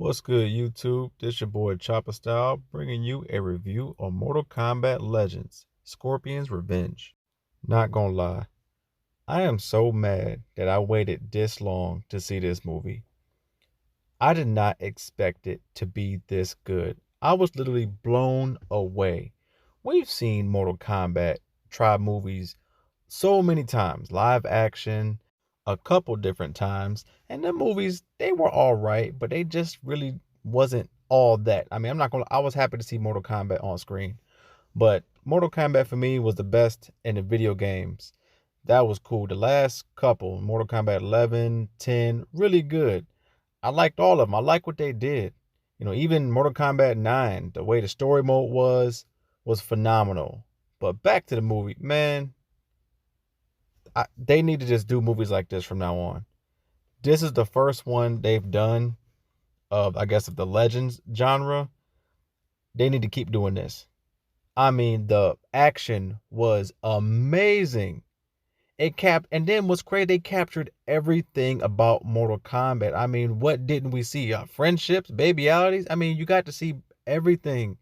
What's good, YouTube? This your boy Chopper Style, bringing you a review of Mortal Kombat Legends, Scorpion's Revenge. Not gonna lie, I am so mad that I waited this long to see this movie. I did not expect it to be this good. I was literally blown away. We've seen Mortal Kombat try movies so many times, live action, a couple different times, and the movies they were all right, but they just really wasn't all that. I mean, I was happy to see Mortal Kombat on screen, but Mortal Kombat for me was the best in the video games. That was cool. The last couple, Mortal Kombat 11, 10, really good. I liked all of them. I like what they did. Even Mortal Kombat 9, the way the story mode was phenomenal. But back to the movie, man, they need to just do movies like this from now on. This is the first one they've done of, I guess, of the Legends genre. They need to keep doing this. I mean, the action was amazing. And then what's crazy, they captured everything about Mortal Kombat. I mean, what didn't we see? Friendships, babyalities. I mean, you got to see everything.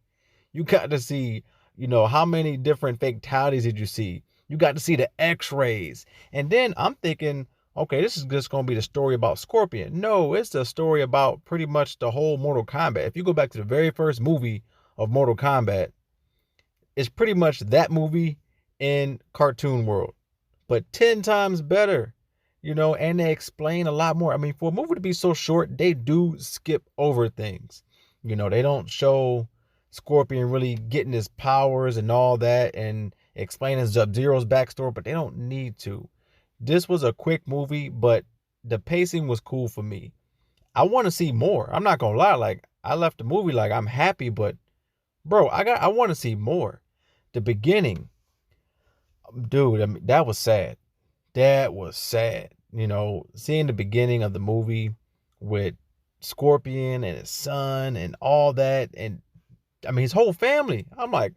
You got to see, how many different fatalities did you see? You got to see the x-rays. And then I'm thinking, okay, this is just going to be the story about Scorpion. No, it's a story about pretty much the whole Mortal Kombat. If you go back to the very first movie of Mortal Kombat, it's pretty much that movie in cartoon world, but 10 times better, and they explain a lot more. I mean, for a movie to be so short, they do skip over things. They don't show Scorpion really getting his powers and all that and explaining Sub-Zero's backstory, but they don't need to. This was a quick movie, but the pacing was cool for me. I want to see more. I'm not gonna lie, like I left the movie like I'm happy, but bro, I want to see more. The beginning, dude, I mean, that was sad. That was sad. Seeing the beginning of the movie with Scorpion and his son and all that, and I mean his whole family. I'm like,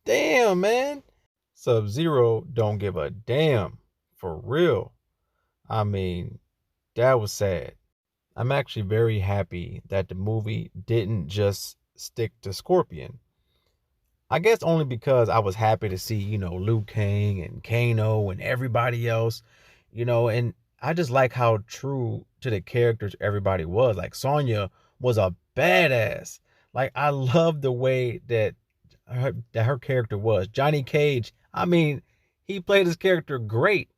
damn, man. Sub-Zero don't give a damn. For real. I mean, that was sad. I'm actually very happy that the movie didn't just stick to Scorpion. I guess only because I was happy to see, Liu Kang and Kano and everybody else, and I just like how true to the characters everybody was. Like Sonya was a badass. Like I love the way that her character was. Johnny Cage, I mean, he played his character great.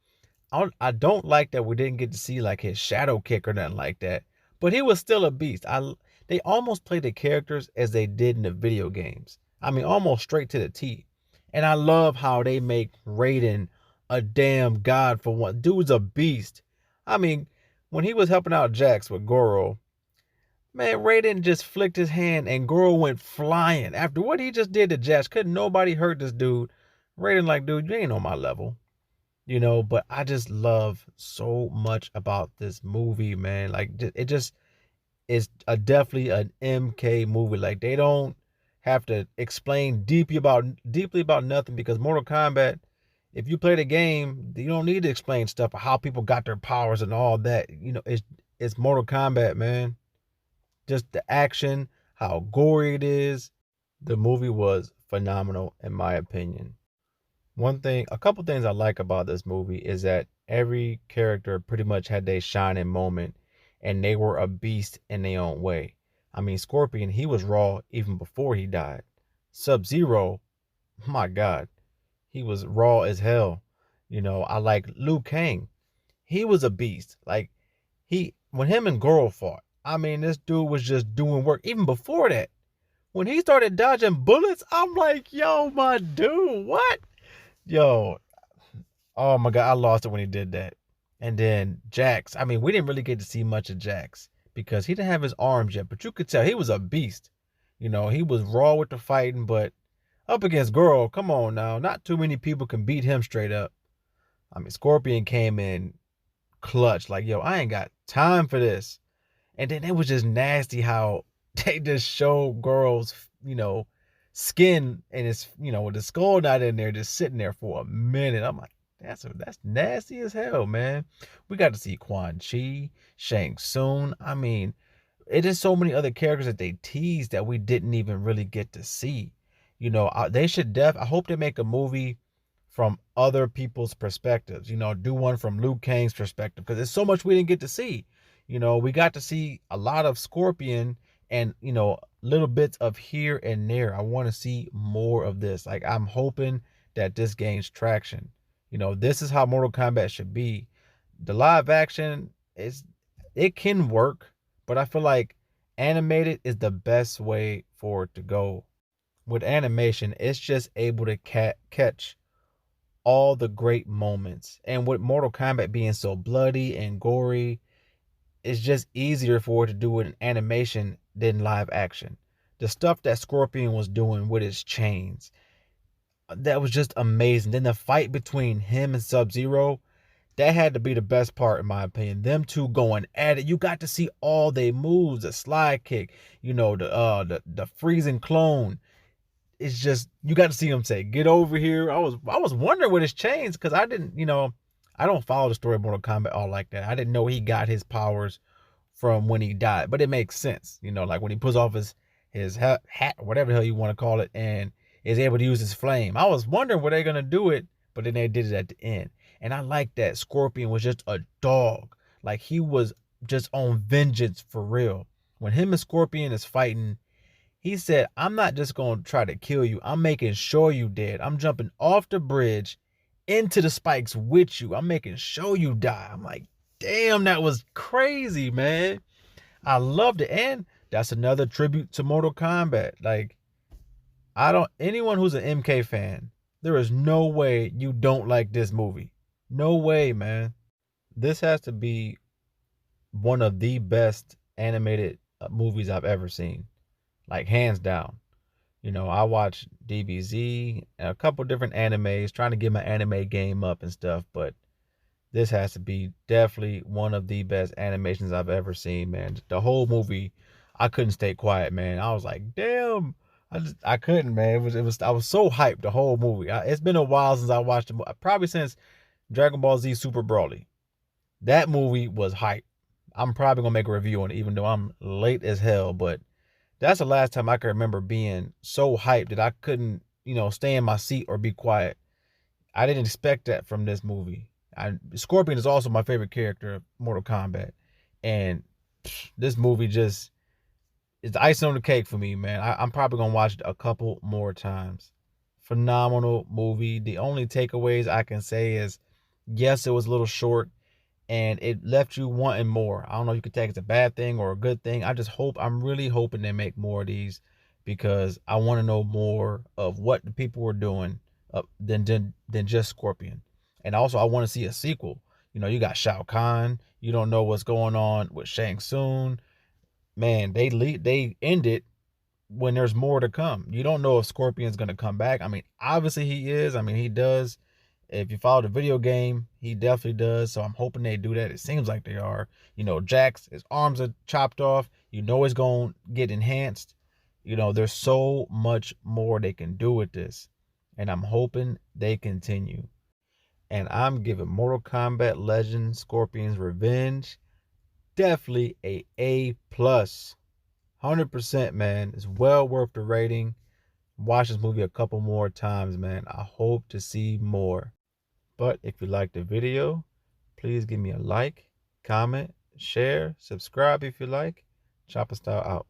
I don't like that we didn't get to see like his shadow kick or nothing like that, but he was still a beast. They almost played the characters as they did in the video games. I mean, almost straight to the T. And I love how they make Raiden a damn god for one. Dude's a beast. I mean, when he was helping out Jax with Goro, man, Raiden just flicked his hand and Goro went flying. After what he just did to Jax, couldn't nobody hurt this dude. Raiden like, dude, you ain't on my level. But I just love so much about this movie, man. Like, it just is definitely an MK movie. Like, they don't have to explain deeply about nothing, because Mortal Kombat, if you play the game, you don't need to explain stuff, how people got their powers and all that. It's Mortal Kombat, man. Just the action, how gory it is. The movie was phenomenal in my opinion. A couple things I like about this movie is that every character pretty much had their shining moment, and they were a beast in their own way. I mean, Scorpion, he was raw even before he died. Sub-Zero, my God, he was raw as hell. I like Liu Kang. He was a beast. Like, when him and Goro fought, I mean, this dude was just doing work. Even before that, when he started dodging bullets, I'm like, yo, my dude, what? Yo, oh my God, I lost it when he did that. And then Jax, I mean, we didn't really get to see much of Jax because he didn't have his arms yet, but you could tell he was a beast. He was raw with the fighting, but up against Goro, come on now. Not too many people can beat him straight up. I mean, Scorpion came in clutch, like, yo, I ain't got time for this. And then it was just nasty how they just showed Goro's, skin and his, with the skull not in there, just sitting there for a minute. I'm like, that's nasty as hell, man. We got to see Quan Chi, Shang Tsung. I mean, it is so many other characters that they teased that we didn't even really get to see. They should I hope they make a movie from other people's perspectives. Do one from Liu Kang's perspective, because there's so much we didn't get to see. We got to see a lot of Scorpion and, little bits of here and there. I want to see more of this. Like, I'm hoping that this gains traction. This is how Mortal Kombat should be. The live action it can work, but I feel like animated is the best way for it to go. With animation, it's just able to catch all the great moments. And with Mortal Kombat being so bloody and gory, it's just easier for it to do it in animation than live action. The stuff that Scorpion was doing with his chains, that was just amazing. Then the fight between him and Sub-Zero, that had to be the best part in my opinion. Them two going at it. You got to see all they moves, the slide kick, the freezing clone. It's just, you got to see him say, "Get over here." I was wondering with his chains, because I didn't, I don't follow the story of Mortal Kombat all like that. I didn't know he got his powers from when he died, but it makes sense, like when he pulls off his hat, whatever the hell you want to call it, and is able to use his flame. I was wondering were they gonna do it, but then they did it at the end. And I like that Scorpion was just a dog. Like, he was just on vengeance for real. When him and Scorpion is fighting, he said, "I'm not just gonna try to kill you. I'm making sure you dead. I'm jumping off the bridge into the spikes with you. I'm making sure you die." I'm like, damn, that was crazy, man. I loved it. And that's another tribute to Mortal Kombat. Like, anyone who's an MK fan, there is no way you don't like this movie. No way, man. This has to be one of the best animated movies I've ever seen. Like, hands down. I watch DBZ and a couple different animes, trying to get my anime game up and stuff, but this has to be definitely one of the best animations I've ever seen, man. The whole movie, I couldn't stay quiet, man. I was like, damn. I couldn't, man. I was so hyped the whole movie. It's been a while since I watched it, probably since Dragon Ball Z Super Broly. That movie was hype. I'm probably gonna make a review on it, even though I'm late as hell. But that's the last time I can remember being so hyped that I couldn't, stay in my seat or be quiet. I didn't expect that from this movie. Scorpion is also my favorite character of Mortal Kombat, and this movie just is the icing on the cake for me, man. I'm probably gonna watch it a couple more times. Phenomenal movie. The only takeaways I can say is, yes, it was a little short and it left you wanting more. I don't know if you could take it as a bad thing or a good thing. I'm really hoping they make more of these, because I want to know more of what the people were doing than just Scorpion. And also, I want to see a sequel. You got Shao Kahn. You don't know what's going on with Shang Tsung. Man, they end it when there's more to come. You don't know if Scorpion's going to come back. I mean, obviously he is. I mean, he does. If you follow the video game, he definitely does. So I'm hoping they do that. It seems like they are. Jax, his arms are chopped off. He's going to get enhanced. There's so much more they can do with this. And I'm hoping they continue. And I'm giving Mortal Kombat Legends Scorpion's Revenge definitely a A+. 100%, man. It's well worth the rating. Watch this movie a couple more times, man. I hope to see more. But if you liked the video, please give me a like, comment, share, subscribe if you like. Chopper Style out.